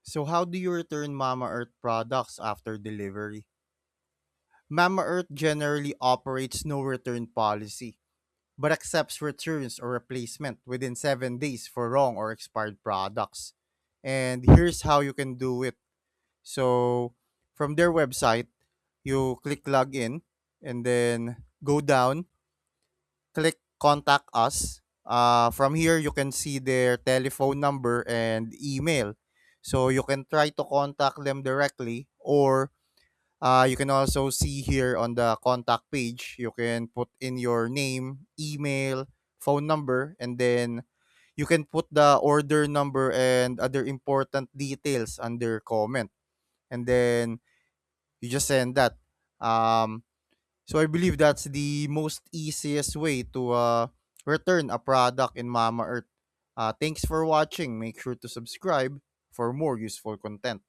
So, how do you return Mama Earth products after delivery? Mama Earth generally operates no return policy, but accepts returns or replacement within 7 days for wrong or expired products. And here's how you can do it. So, from their website, you click login and then go down, click contact us. From here, you can see their telephone number and email. So you can try to contact them directly, or you can also see here on the contact page, you can put in your name, email, phone number, and then you can put the order number and other important details under comment. And then you just send that. Um, so I believe that's the most easiest way to return a product in Mama Earth. Thanks for watching. Make sure to subscribe for more useful content.